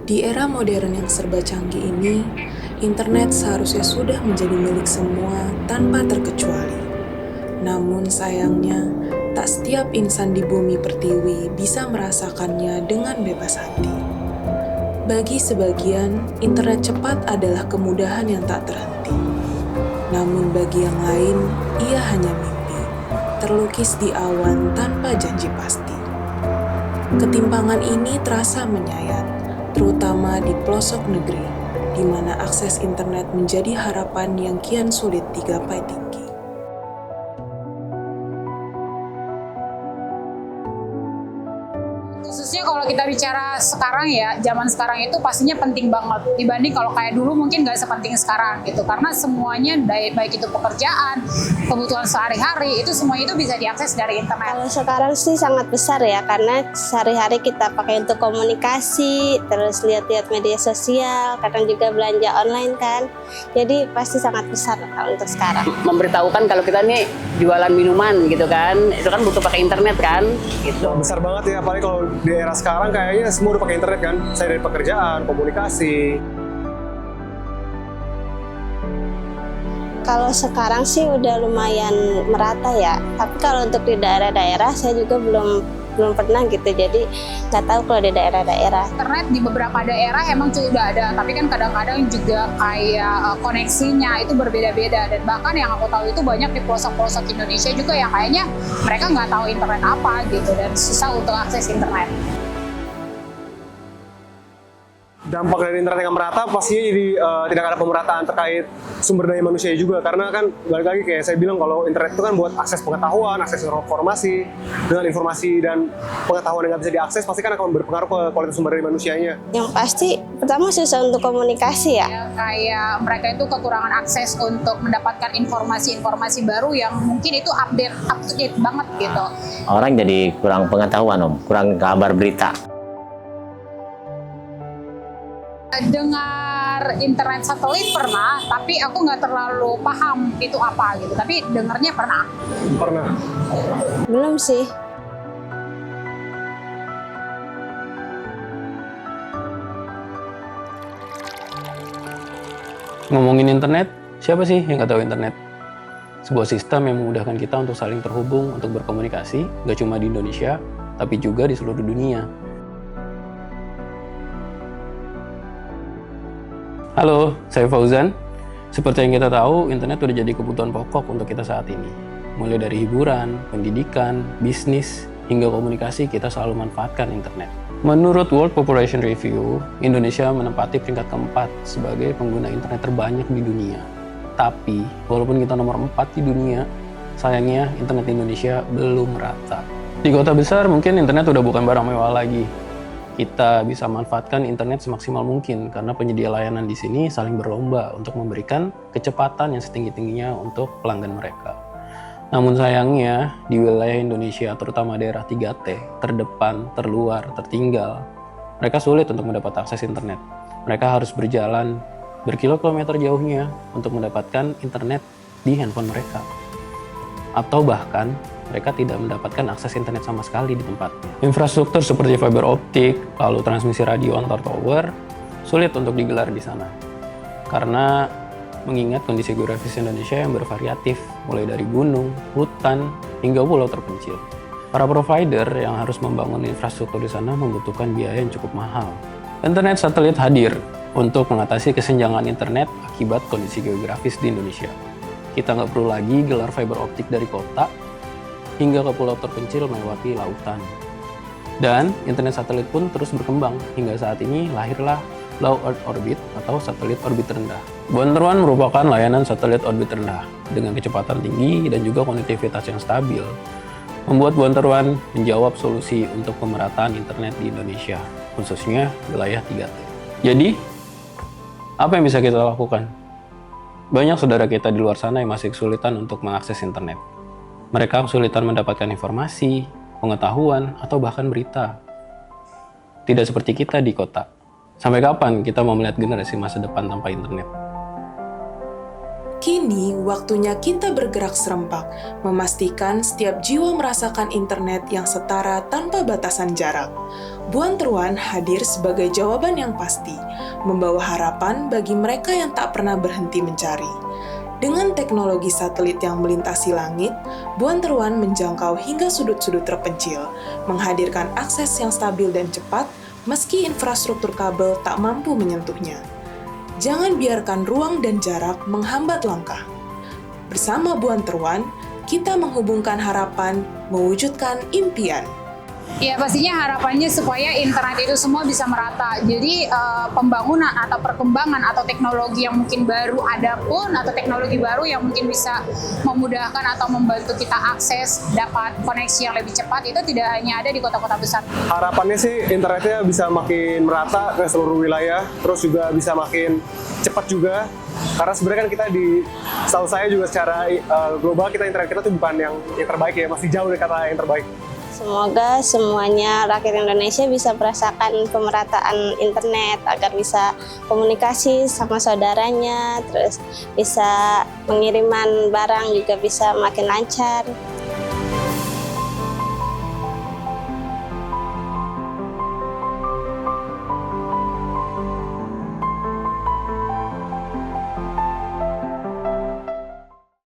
Di era modern yang serba canggih ini, internet seharusnya sudah menjadi milik semua tanpa terkecuali. Namun sayangnya, tak setiap insan di bumi pertiwi bisa merasakannya dengan bebas hati. Bagi sebagian, internet cepat adalah kemudahan yang tak terhenti. Namun bagi yang lain, ia hanya mimpi, terlukis di awan tanpa janji pasti. Ketimpangan ini terasa menyayat, terutama di pelosok negeri, di mana akses internet menjadi harapan yang kian sulit digapai tinggi. Khususnya kalau kita bicara sekarang ya, zaman sekarang itu pastinya penting banget dibanding kalau kayak dulu mungkin nggak sepenting sekarang gitu, karena semuanya baik itu pekerjaan, kebutuhan sehari-hari itu semuanya itu bisa diakses dari internet. Kalau sekarang sih sangat besar ya, karena sehari-hari kita pakai untuk komunikasi, terus lihat-lihat media sosial, kadang juga belanja online kan, jadi pasti sangat besar kalau untuk sekarang. Memberitahukan kalau kita nih jualan minuman gitu kan, itu kan butuh pakai internet kan gitu. Besar banget ya, apalagi kalau di era sekarang kayaknya semua udah pakai internet kan. Saya dari pekerjaan, komunikasi. Kalau sekarang sih udah lumayan merata ya, tapi kalau untuk di daerah-daerah saya juga belum pernah gitu, jadi nggak tahu kalau di daerah-daerah. Internet di beberapa daerah emang sudah ada, tapi kan kadang-kadang juga kayak koneksinya itu berbeda-beda, dan bahkan yang aku tahu itu banyak di pelosok-pelosok Indonesia juga yang kayaknya mereka nggak tahu internet apa gitu dan susah untuk akses internet. Dampak dari internet yang merata pastinya jadi tidak ada pemerataan terkait sumber daya manusia juga, karena kan balik lagi kayak saya bilang kalau internet itu kan buat akses pengetahuan, akses informasi. Dengan informasi dan pengetahuan yang nggak bisa diakses pasti kan akan berpengaruh ke kualitas sumber daya manusianya. Yang pasti pertama susah untuk komunikasi ya. Kayak mereka itu kekurangan akses untuk mendapatkan informasi-informasi baru yang mungkin itu up to date banget gitu. Orang jadi kurang pengetahuan kurang kabar berita. Dengar internet satelit pernah, tapi aku nggak terlalu paham itu apa gitu. Tapi dengarnya pernah. Pernah. Belum sih. Ngomongin internet, siapa sih yang nggak tahu internet? Sebuah sistem yang memudahkan kita untuk saling terhubung, untuk berkomunikasi, nggak cuma di Indonesia, tapi juga di seluruh dunia. Halo, saya Fauzan. Seperti yang kita tahu, internet sudah jadi kebutuhan pokok untuk kita saat ini. Mulai dari hiburan, pendidikan, bisnis, hingga komunikasi, kita selalu manfaatkan internet. Menurut World Population Review, Indonesia menempati peringkat keempat sebagai pengguna internet terbanyak di dunia. Tapi, walaupun kita nomor 4 di dunia, sayangnya internet Indonesia belum merata. Di kota besar mungkin internet udah bukan barang mewah lagi. Kita bisa manfaatkan internet semaksimal mungkin karena penyedia layanan di sini saling berlomba untuk memberikan kecepatan yang setinggi-tingginya untuk pelanggan mereka. Namun sayangnya, di wilayah Indonesia, terutama daerah 3T, terdepan, terluar, tertinggal, mereka sulit untuk mendapat akses internet. Mereka harus berjalan berkilo-kilometer jauhnya untuk mendapatkan internet di handphone mereka. Atau bahkan, mereka tidak mendapatkan akses internet sama sekali di tempatnya. Infrastruktur seperti fiber optik, lalu transmisi radio antar tower, sulit untuk digelar di sana. Karena mengingat kondisi geografis Indonesia yang bervariatif, mulai dari gunung, hutan, hingga pulau terpencil. Para provider yang harus membangun infrastruktur di sana membutuhkan biaya yang cukup mahal. Internet satelit hadir untuk mengatasi kesenjangan internet akibat kondisi geografis di Indonesia. Kita nggak perlu lagi gelar fiber optik dari kota, hingga ke pulau terpencil melewati lautan. Dan internet satelit pun terus berkembang, hingga saat ini lahirlah Low Earth Orbit atau satelit orbit rendah. Bonter One merupakan layanan satelit orbit rendah dengan kecepatan tinggi dan juga konektivitas yang stabil. Membuat Bonter One menjawab solusi untuk pemerataan internet di Indonesia, khususnya wilayah 3T. Jadi, apa yang bisa kita lakukan? Banyak saudara kita di luar sana yang masih kesulitan untuk mengakses internet. Mereka kesulitan mendapatkan informasi, pengetahuan, atau bahkan berita. Tidak seperti kita di kota. Sampai kapan kita mau melihat generasi masa depan tanpa internet? Kini waktunya kita bergerak serempak, memastikan setiap jiwa merasakan internet yang setara tanpa batasan jarak. Buan Teruan hadir sebagai jawaban yang pasti, membawa harapan bagi mereka yang tak pernah berhenti mencari. Dengan teknologi satelit yang melintasi langit, Buan Teruan menjangkau hingga sudut-sudut terpencil, menghadirkan akses yang stabil dan cepat meski infrastruktur kabel tak mampu menyentuhnya. Jangan biarkan ruang dan jarak menghambat langkah. Bersama Buan Teruan, kita menghubungkan harapan, mewujudkan impian. Ya pastinya harapannya supaya internet itu semua bisa merata. Jadi pembangunan atau perkembangan atau teknologi yang mungkin baru ada pun atau teknologi baru yang mungkin bisa memudahkan atau membantu kita akses dapat koneksi yang lebih cepat itu tidak hanya ada di kota-kota besar. Harapannya sih internetnya bisa makin merata ke seluruh wilayah, terus juga bisa makin cepat juga. Karena sebenarnya kan kita setahu saya juga secara global internet kita tuh bukan yang terbaik ya, masih jauh dari kata yang terbaik. Semoga semuanya rakyat Indonesia bisa merasakan pemerataan internet agar bisa komunikasi sama saudaranya, terus bisa pengiriman barang juga bisa makin lancar.